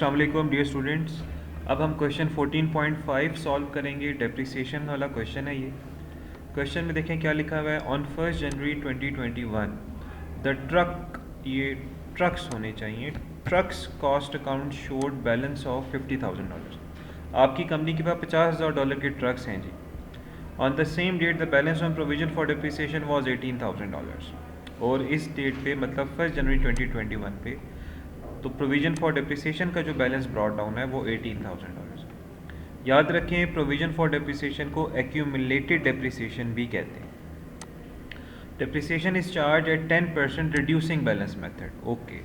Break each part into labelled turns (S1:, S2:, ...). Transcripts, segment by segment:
S1: अस्सलाम वालेकुम dear students. अब हम क्वेश्चन 14.5 सॉल्व करेंगे। डेप्रिसिएशन वाला क्वेश्चन है ये। क्वेश्चन में देखें क्या लिखा हुआ है। ऑन 1 जनवरी 2021 द ट्रक, ये ट्रक्स होने चाहिए, trucks cost account showed balance of $50,000। आपकी कंपनी के पास $50,000 के ट्रक्स हैं जी। On the same date the balance on provision for depreciation was $18,000। और इस डेट पे मतलब 1 जनवरी 2021 पे तो प्रोविजन फॉर डेप्रिसिएशन का जो बैलेंस ब्रॉट डाउन है वो $18,000। याद रखें प्रोविजन फॉर डेप्रिसिएशन को एक्यूमुलेटेड डेप्रिसिएशन भी कहते हैं। Depreciation is charge at 10% reducing balance method. Okay,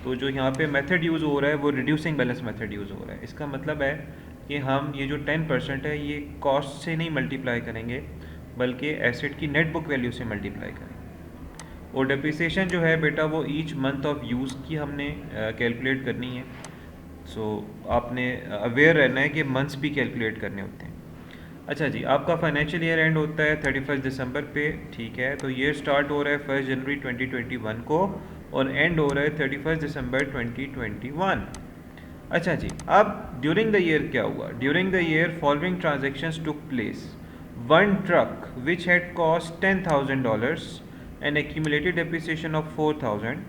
S1: तो जो यहाँ पे मेथड यूज़ हो रहा है वो रिड्यूसिंग बैलेंस मेथड यूज़ हो रहा है। इसका मतलब है कि हम ये जो 10% है ये कॉस्ट से नहीं मल्टीप्लाई करेंगे बल्कि एसेट की नेट बुक वैल्यू से मल्टीप्लाई करेंगे। और डेप्रिसिएशन जो है बेटा वो ईच मंथ ऑफ यूज़ की हमने कैलकुलेट करनी है। सो आपने अवेयर रहना है कि मंथ्स भी कैलकुलेट करने होते हैं। अच्छा जी, आपका फाइनेंशियल ईयर एंड होता है 31 दिसंबर पे, ठीक है। तो ईयर स्टार्ट हो रहा है 1 जनवरी 2021 को और एंड हो रहा है 31 दिसंबर 2021। अच्छा जी, अब ड्यूरिंग द ईयर क्या हुआ। During the year following transactions took place. One truck which had cost $10,000 and accumulated depreciation of 4,000।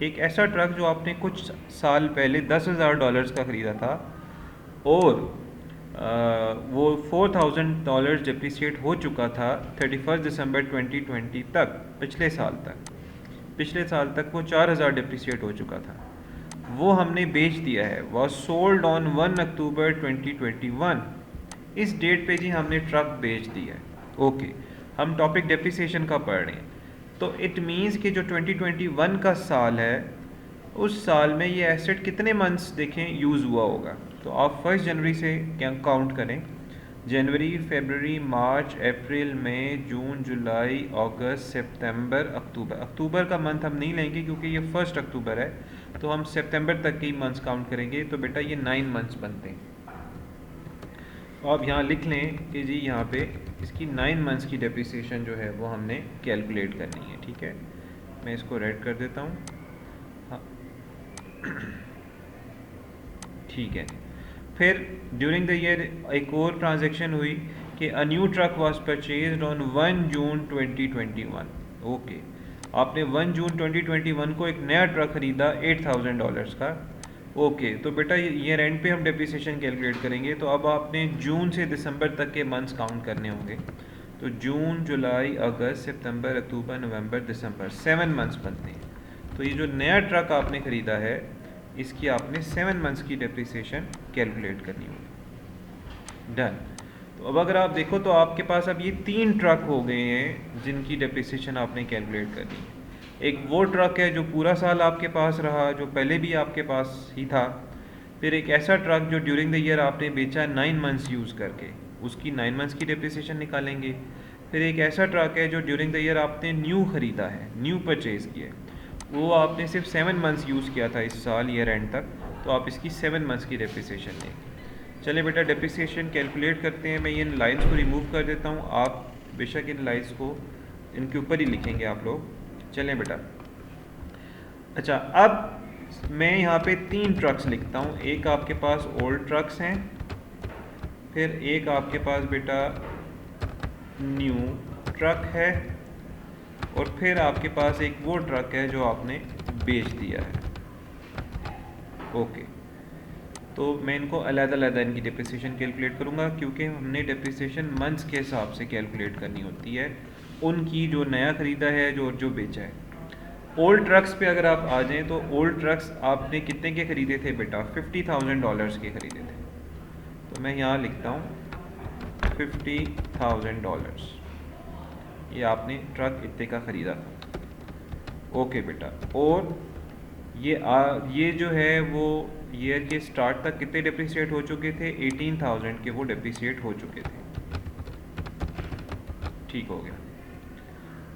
S1: एक ऐसा ट्रक जो आपने कुछ साल पहले $10,000 का ख़रीदा था और वो $4,000 डेप्रिसिएट हो चुका था 31 दिसंबर 2020 तक। पिछले साल तक वो 4,000 डेप्रिसिएट हो चुका था, वो हमने बेच दिया है। वॉज सोल्ड ऑन 1 अक्टूबर 2021। इस डेट पे जी हमने ट्रक बेच दिया है। ओके, हम टॉपिक डेप्रिसिएशन का पढ़ रहे हैं। तो इट मीन्स कि जो 2021 का साल है उस साल में ये एसेट कितने मंथ्स देखें यूज़ हुआ होगा। तो आप 1 जनवरी से क्या काउंट करें। जनवरी, फरवरी, मार्च, अप्रैल, मई, जून, जुलाई, अगस्त, सितंबर, अक्टूबर। अक्टूबर का मंथ हम नहीं लेंगे क्योंकि ये 1 अक्टूबर है, तो हम सितंबर तक के ही मंथ्स काउंट करेंगे। तो बेटा ये 9 मंथ्स बनते हैं। तो आप यहाँ लिख लें कि जी यहाँ पे इसकी 9 मंथ्स की डेप्रिसिएशन जो है वो हमने कैलकुलेट करनी है, ठीक है। मैं इसको रेड कर देता हूँ। हाँ ठीक है। फिर ड्यूरिंग द ईयर एक और ट्रांजैक्शन हुई कि a new truck was purchased on 1 June 2021। Okay, आपने 1 जून 2021 को एक नया ट्रक खरीदा $8,000 का। ओके, तो बेटा ईयर एंड पे हम डेप्रिसिएशन कैलकुलेट करेंगे। तो अब आपने जून से दिसंबर तक के मंथ्स काउंट करने होंगे। तो जून, जुलाई, अगस्त, सितंबर, अक्टूबर, नवंबर, दिसंबर, 7 मंथ्स बनते हैं। तो ये जो नया ट्रक आपने ख़रीदा है इसकी आपने 7 मंथ्स की डेप्रिसिएशन कैलकुलेट करनी होगी। डन। तो अब अगर आप देखो तो आपके पास अब ये 3 ट्रक हो गए हैं जिनकी डेप्रिसिएशन आपने कैलकुलेट करनी है। एक वो ट्रक है जो पूरा साल आपके पास रहा, जो पहले भी आपके पास ही था। फिर एक ऐसा ट्रक जो ड्यूरिंग द ईयर आपने बेचा 9 मंथ्स यूज़ करके, उसकी 9 मंथ्स की डेप्रिसिएशन निकालेंगे। फिर एक ऐसा ट्रक है जो ड्यूरिंग द ईयर आपने न्यू ख़रीदा है, न्यू परचेज़ किया है, वो आपने सिर्फ 7 मंथ्स यूज़ किया था इस साल ईयर एंड तक, तो आप इसकी 7 मंथ्स की डेप्रिसिएशन लेंगे। चलिए बेटा डेप्रिसिएशन कैलकुलेट करते हैं। मैं इन लाइंस को रिमूव कर देता हूँ, आप बेशक इन लाइंस को इनके ऊपर ही लिखेंगे आप लोग। चलें बेटा। अच्छा, अब मैं यहाँ पे 3 ट्रक्स लिखता हूँ। एक आपके पास ओल्ड ट्रक्स हैं, फिर एक आपके पास बेटा न्यू ट्रक है, और फिर आपके पास एक वो ट्रक है जो आपने बेच दिया है। ओके, तो मैं इनको अलग-अलग इनकी डेप्रिसिएशन कैलकुलेट करूँगा क्योंकि हमने डेप्रिसिएशन मंथ्स के हिसाब से कैलकुलेट करनी होती है, उनकी जो नया ख़रीदा है जो बेचा है। ओल्ड ट्रक्स पे अगर आप आ जाएं तो ओल्ड ट्रक्स आपने कितने के ख़रीदे थे बेटा, $50,000 के ख़रीदे थे। तो मैं यहाँ लिखता हूँ $50,000, ये आपने ट्रक इतने का ख़रीदा था। ओके बेटा, और ये जो है वो ईयर के स्टार्ट तक कितने डेप्रिसिएट हो चुके थे, 18,000 के वो डेप्रिसिएट हो चुके थे। ठीक हो गया।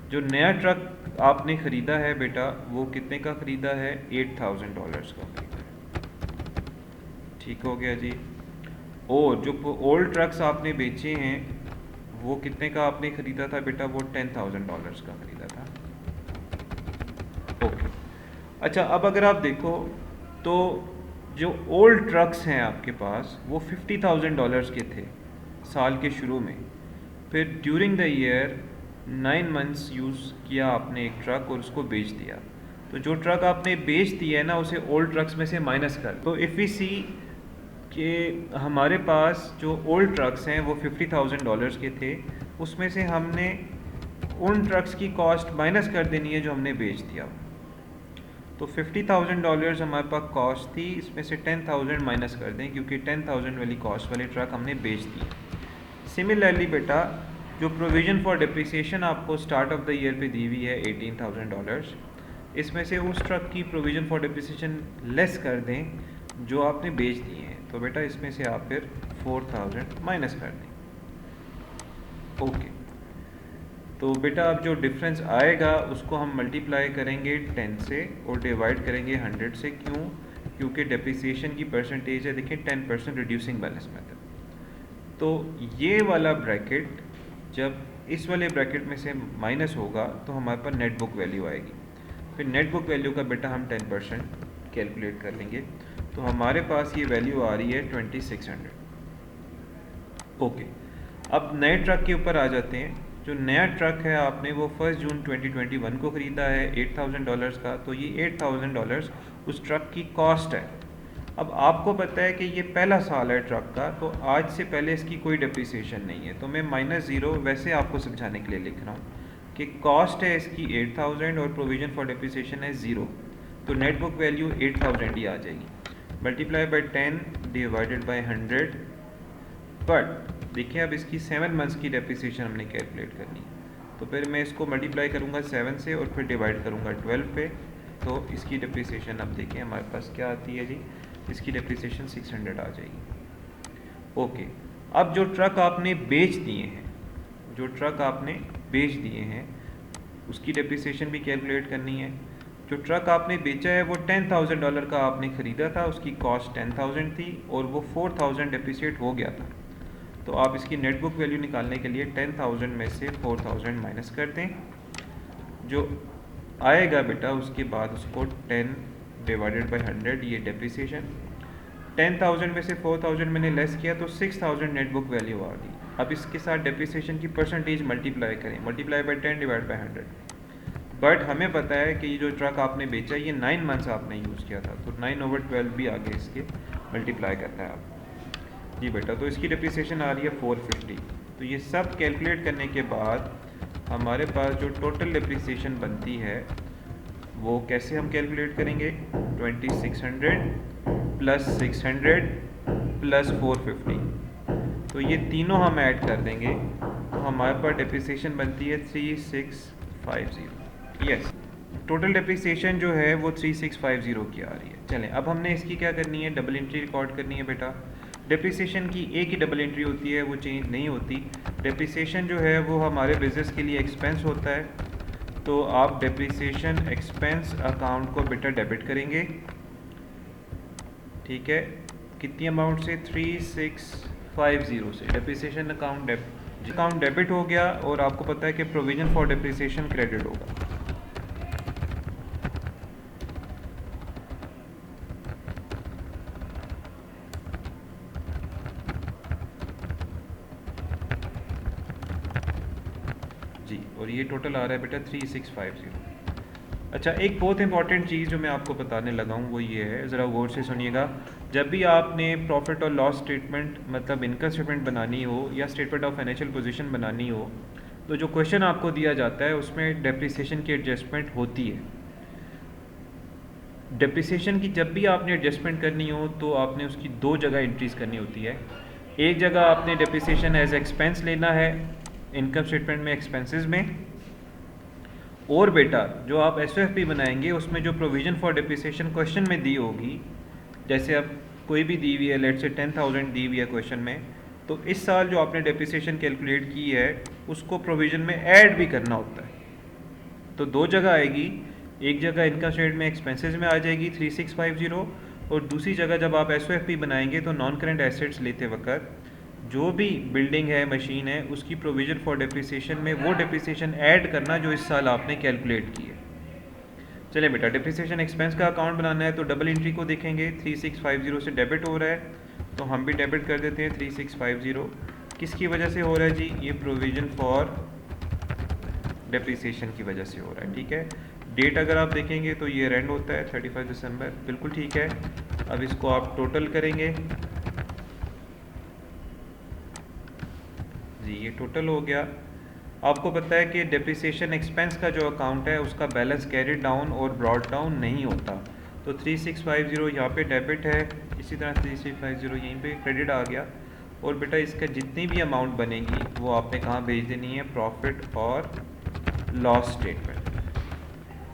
S1: जो नया ट्रक आपने ख़रीदा है बेटा वो कितने का ख़रीदा है, $8,000 का ख़रीदा है। ठीक हो गया जी। और जो ओल्ड ट्रक्स आपने बेचे हैं वो कितने का आपने ख़रीदा था बेटा, वो $10,000 का ख़रीदा था। ओके, अच्छा अब अगर आप देखो तो जो ओल्ड ट्रक्स हैं आपके पास वो $50,000 के थे साल के शुरू में, फिर during the year 9 months use किया आपने एक ट्रक और उसको बेच दिया, तो जो ट्रक आपने बेच दिया है ना उसे ओल्ड ट्रक्स में से माइनस कर। तो इफ़ वी सी कि हमारे पास जो ओल्ड ट्रक्स हैं वो $50,000 के थे, उसमें से हमने उन ट्रक्स की कॉस्ट माइनस कर देनी है जो हमने बेच दिया। तो $50,000 हमारे पास कॉस्ट थी, इसमें से 10,000 माइनस कर दें क्योंकि 10,000 वाली कॉस्ट वाले ट्रक हमने बेच दिए। सिमिलरली बेटा, जो प्रोविज़न फॉर डिप्रिसिएशन आपको स्टार्ट ऑफ द ईयर पे दी हुई है $18,000, इसमें से उस ट्रक की प्रोविज़न फॉर डिप्रिसिएशन लेस कर दें जो आपने बेच दिए हैं, तो बेटा इसमें से आप फिर 4,000 माइनस कर दें। ओके, तो बेटा अब जो डिफरेंस आएगा उसको हम मल्टीप्लाई करेंगे 10 से और डिवाइड करेंगे 100 से। क्यों? क्योंकि डेप्रिसिएशन की परसेंटेज है, देखिए 10% रिड्यूसिंग बैलेंस मेथड। तो ये वाला ब्रैकेट जब इस वाले ब्रैकेट में से माइनस होगा तो हमारे पास नेट बुक वैल्यू आएगी। फिर नेट बुक वैल्यू का बेटा हम 10% कैलकुलेट कर लेंगे, तो हमारे पास ये वैल्यू आ रही है 2600। ओके, अब नए ट्रक के ऊपर आ जाते हैं। जो नया ट्रक है आपने वो 1 जून 2021 को ख़रीदा है $8,000 का, तो ये $8,000 उस ट्रक की कॉस्ट है। अब आपको पता है कि ये पहला साल है ट्रक का, तो आज से पहले इसकी कोई डेप्रिसिएशन नहीं है, तो मैं -0 वैसे आपको समझाने के लिए लिख रहा हूँ कि कॉस्ट है इसकी 8,000 और प्रोविज़न फॉर डेप्रिसिएशन है 0, तो नेट बुक वैल्यू 8,000 ही आ जाएगी। Multiply by 10 divided by 100। But देखिए अब इसकी 7 मंथ्स की डेप्रिसिएशन हमने कैलकुलेट करनी है, तो फिर मैं इसको मल्टीप्लाई करूँगा 7 से और फिर डिवाइड करूँगा 12 पे, तो इसकी डेप्रिसिएशन अब देखिए हमारे पास क्या आती है जी, इसकी डेप्रिसिएशन 600 आ जाएगी। ओके, अब जो ट्रक आपने बेच दिए हैं, जो ट्रक आपने बेच दिए हैं उसकी डेप्रिसिएशन भी कैलकुलेट करनी है। जो ट्रक आपने बेचा है वो $10,000 का आपने ख़रीदा था, उसकी कॉस्ट 10,000 थी और वो 4,000 डेप्रिसिएट हो गया था। तो आप इसकी नेट बुक वैल्यू निकालने के लिए 10,000 में से 4,000 माइनस कर दें, जो आएगा बेटा उसके बाद उसको 10 डिवाइडेड बाई 100, ये डेप्रिसिएशन। 10,000 में से 4,000 मैंने लेस किया तो 6,000 नेट बुक वैल्यू आ गई। अब इसके साथ डेप्रिसिएशन की परसेंटेज मल्टीप्लाई करें, multiply by 10 divide by 100। But हमें पता है कि ये जो ट्रक आपने बेचा ये 9 मंथ्स आपने यूज़ किया था, तो 9/12 भी आगे इसके मल्टीप्लाई करना है आप जी बेटा। तो इसकी डेप्रिसिएशन आ रही है 450। तो ये सब कैलकुलेट करने के बाद हमारे पास जो टोटल डेप्रिसिएशन बनती है वो कैसे हम कैलकुलेट करेंगे, 2600 प्लस 600 प्लस 450, तो ये तीनों हम ऐड कर देंगे तो हमारे पास डेप्रिसिएशन बनती है 3650। यस, टोटल डेप्रिसिएशन जो है वो 3650 की आ रही है। चलें अब हमने इसकी क्या करनी है, डबल एंट्री रिकॉर्ड करनी है बेटा। डेप्रिसिएशन की एक ही डबल एंट्री होती है, वो चेंज नहीं होती। डेप्रिसिएशन जो है वो हमारे बिजनेस के लिए एक्सपेंस होता है, तो आप डेप्रिसिएशन एक्सपेंस अकाउंट को बेटा डेबिट करेंगे, ठीक है। कितनी अमाउंट से, 3650 से डेप्रिसिएशन अकाउंट डेबिट हो गया और आपको पता है कि प्रोविजन फॉर डेप्रिसिएशन क्रेडिट होगा। जी, और ये टोटल आ रहा है बेटा 3650। अच्छा, एक बहुत इंपॉर्टेंट चीज़ जो मैं आपको बताने लगा हूँ वो ये है, ज़रा गौर से सुनिएगा। जब भी आपने प्रॉफिट और लॉस स्टेटमेंट मतलब इनकम स्टेटमेंट बनानी हो या स्टेटमेंट ऑफ फाइनेंशियल पोजीशन बनानी हो, तो जो क्वेश्चन आपको दिया जाता है उसमें डेप्रिसिएशन की एडजस्टमेंट होती है। डेप्रिसिएशन की जब भी आपने एडजस्टमेंट करनी हो तो आपने उसकी दो जगह एंट्रीज करनी होती है। एक जगह आपने डेप्रिसिएशन एज एक्सपेंस लेना है इनकम स्टेटमेंट में एक्सपेंसेस में, और बेटा जो आप एसओएफपी बनाएंगे उसमें जो प्रोविजन फॉर डेप्रिसिएशन क्वेश्चन में दी होगी, जैसे अब कोई भी दी हुई है, लेट से 10,000 दी हुई है क्वेश्चन में, तो इस साल जो आपने डेप्रिसिएशन कैलकुलेट की है उसको प्रोविजन में ऐड भी करना होता है। तो दो जगह आएगी, एक जगह इनकम स्टेटमेंट में एक्सपेंसेस में आ जाएगी 3650, और दूसरी जगह जब आप एसओएफपी बनाएंगे तो नॉन करेंट एसेट्स लेते वक्त जो भी बिल्डिंग है, मशीन है, उसकी प्रोविजन फॉर डेप्रिसिएशन में वो डेप्रिसिएशन ऐड करना जो इस साल आपने कैलकुलेट की है। चलिए बेटा, डिप्रिसिएशन एक्सपेंस का अकाउंट बनाना है तो डबल एंट्री को देखेंगे। 3650 से डेबिट हो रहा है तो हम भी डेबिट कर देते हैं 3650। किसकी वजह से हो रहा है जी? ये प्रोविजन फॉर डिप्रिसिएशन की वजह से हो रहा है, ठीक है। डेट अगर आप देखेंगे तो ये एंड होता है 31 दिसंबर, बिल्कुल ठीक है। अब इसको आप टोटल करेंगे जी, ये टोटल हो गया। आपको पता है कि डिप्रिसिएशन एक्सपेंस का जो अकाउंट है उसका बैलेंस कैरी डाउन और ब्रॉड डाउन नहीं होता। तो 3650 यहाँ पे डेबिट है, इसी तरह 3650 यहीं पे क्रेडिट आ गया। और बेटा इसका जितनी भी अमाउंट बनेगी वो आपने कहाँ भेज देनी है? प्रॉफिट और लॉस स्टेटमेंट।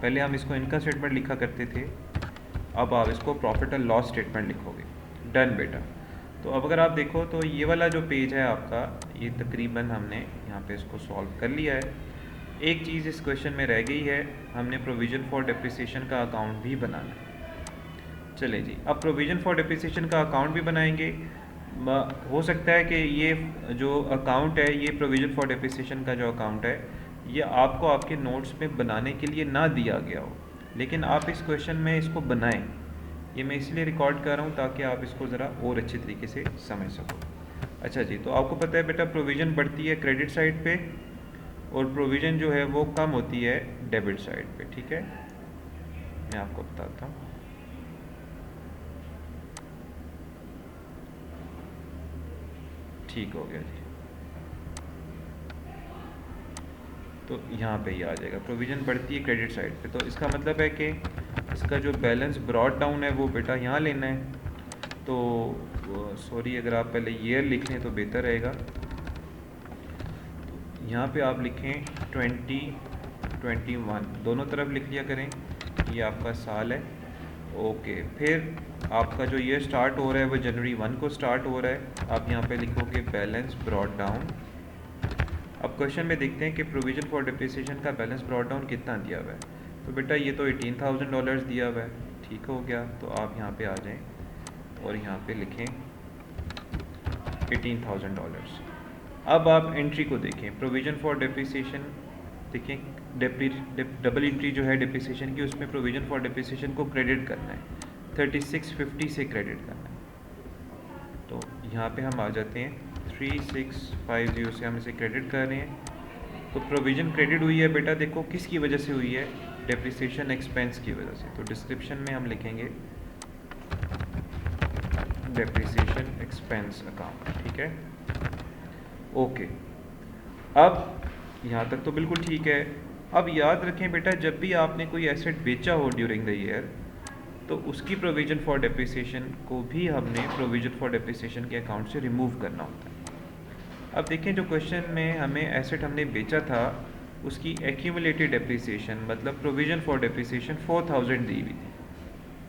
S1: पहले हम इसको इनकम स्टेटमेंट लिखा करते थे, अब आप इसको प्रॉफिट और लॉस स्टेटमेंट लिखोगे। डन बेटा। तो अब अगर आप देखो तो ये वाला जो पेज है आपका, ये तकरीबन हमने यहाँ पे इसको सॉल्व कर लिया है। एक चीज़ इस क्वेश्चन में रह गई है, हमने प्रोविज़न फॉर डिप्रिसिएशन का अकाउंट भी बनाना है। चले जी, अब प्रोविज़न फॉर डिप्रिसिएशन का अकाउंट भी बनाएंगे। हो सकता है कि ये जो अकाउंट है, ये प्रोविज़न फॉर डिप्रिसिएशन का जो अकाउंट है, ये आपको आपके नोट्स में बनाने के लिए ना दिया गया हो, लेकिन आप इस क्वेश्चन में इसको बनाएं। ये मैं इसलिए रिकॉर्ड कर रहा हूँ ताकि आप इसको ज़रा और अच्छे तरीके से समझ सको। अच्छा जी, तो आपको पता है बेटा प्रोविज़न बढ़ती है क्रेडिट साइड पे और प्रोविज़न जो है वो कम होती है डेबिट साइड पे, ठीक है। मैं आपको बताता हूँ। ठीक हो गया जी, तो यहाँ पे ही आ जाएगा, प्रोविज़न बढ़ती है क्रेडिट साइड पे। तो इसका मतलब है कि इसका जो बैलेंस ब्रॉड डाउन है वो बेटा यहाँ लेना है। तो सॉरी, अगर आप पहले ईयर लिख लें तो बेहतर रहेगा। तो यहाँ पे आप लिखें 2021, दोनों तरफ लिख लिया करें, ये आपका साल है। ओके, फिर आपका जो ईयर स्टार्ट हो रहा है वो जनवरी 1 को स्टार्ट हो रहा है। आप यहाँ पे लिखोगे बैलेंस ब्रॉड डाउन। अब क्वेश्चन में देखते हैं कि प्रोविज़न फॉर डिप्रिसिएशन का बैलेंस ब्रॉड डाउन कितना दिया हुआ है। तो बेटा ये तो $18,000 दिया हुआ है, ठीक हो गया। तो आप यहाँ पे आ जाएं और यहाँ पे लिखें $18,000। अब आप एंट्री को देखें, प्रोविज़न फॉर डिप्रिसिएशन देखें, डबल एंट्री जो है डिप्रिसिएशन की, उसमें प्रोविज़न फॉर डिप्रिसिएशन को क्रेडिट करना है, 3650 से क्रेडिट करना है। तो यहाँ पे हम आ जाते हैं 3650 से हम इसे क्रेडिट कर रहे हैं। तो प्रोविज़न क्रेडिट हुई है बेटा, देखो किसकी वजह से हुई है? डिप्रिसिएशन एक्सपेंस की वजह से। तो डिस्क्रिप्शन में हम लिखेंगे डिप्रिसिएशन एक्सपेंस अकाउंट, ठीक है। ओके, अब यहाँ तक तो बिल्कुल ठीक है। अब याद रखें बेटा, जब भी आपने कोई एसेट बेचा हो ड्यूरिंग द ईयर, तो उसकी प्रोविज़न फॉर डिप्रिसिएशन को भी हमने प्रोविज़न फॉर डिप्रिसिएशन के अकाउंट से रिमूव करना होता है। अब देखें, जो क्वेश्चन में हमें एसेट हमने बेचा था उसकी एक्यूमुलेटेड डिप्रिसिएशन मतलब प्रोविज़न फॉर डिप्रिसिएशन 4000 दी हुई थी,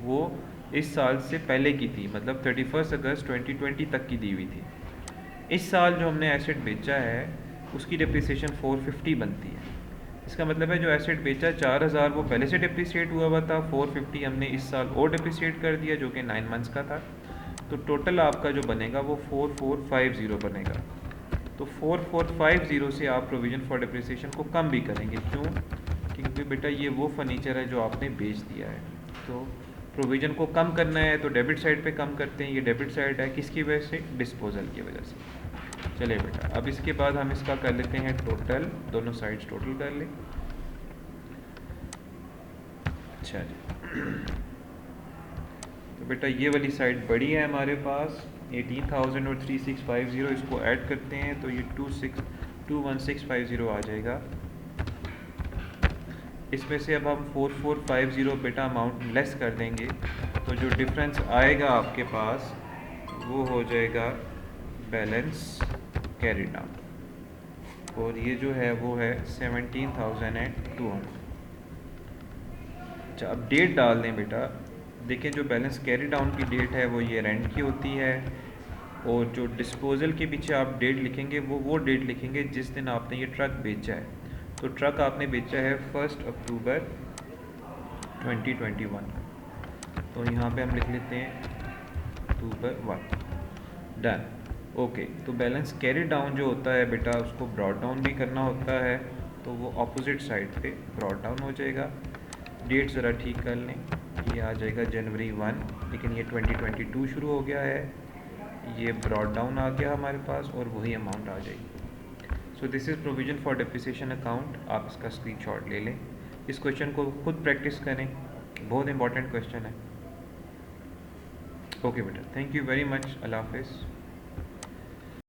S1: वो इस साल से पहले की थी, मतलब 31 अगस्त 2020 तक की दी हुई थी। इस साल जो हमने एसेट बेचा है उसकी डिप्रिसिएशन 450 बनती है। इसका मतलब है जो एसेट बेचा 4000 वो पहले से डिप्रिसिएट हुआ था, 450 हमने इस साल और डिप्रिसिएट कर दिया जो कि 9 मंथ्स का था। तो टोटल आपका जो बनेगा वो 4450 बनेगा। तो 4450 से आप प्रोविज़न फॉर डिप्रिसिएशन को कम भी करेंगे, क्यों? क्योंकि बेटा ये वो फर्नीचर है जो आपने बेच दिया है। तो प्रोविज़न को कम करना है तो डेबिट साइड पे कम करते हैं, ये डेबिट साइड है, किसकी वजह से? डिस्पोजल की वजह से। चलिए बेटा, अब इसके बाद हम इसका कर लेते हैं टोटल, दोनों साइड्स टोटल कर लें। अच्छा जी, तो बेटा ये वाली साइड बड़ी है हमारे पास 18,000 और 3650, इसको ऐड करते हैं तो ये 21650 आ जाएगा। इसमें से अब हम 4450 बेटा अमाउंट लेस कर देंगे, तो जो डिफरेंस आएगा आपके पास वो हो जाएगा बैलेंस कैरी डाउन, और ये जो है वो है 17,200। अच्छा, अब डेट डाल दें बेटा। देखें, जो बैलेंस कैरी डाउन की डेट है वो ये रेंट की होती है, और जो डिस्पोजल के पीछे आप डेट लिखेंगे वो डेट लिखेंगे जिस दिन आपने ये ट्रक बेचा है। तो ट्रक आपने बेचा है 1 अक्टूबर 2021, तो यहाँ पे हम लिख लेते हैं अक्टूबर 1। डन। ओके, तो बैलेंस कैरी डाउन जो होता है बेटा उसको ब्रॉड डाउन भी करना होता है, तो वो अपोजिट साइड पे ब्रॉड डाउन हो जाएगा। डेट ज़रा ठीक कर लें, ये आ जाएगा जनवरी 1, लेकिन ये 2022 शुरू हो गया है, ये ब्रॉड डाउन आ गया हमारे पास और वही अमाउंट आ जाएगी। So this is provision for depreciation account, आप इसका स्क्रीनशॉट ले लें। इस क्वेश्चन को खुद प्रैक्टिस करें, बहुत इंपॉर्टेंट क्वेश्चन है। ओके बेटा, थैंक यू वेरी मच, अल्लाह हाफिज़।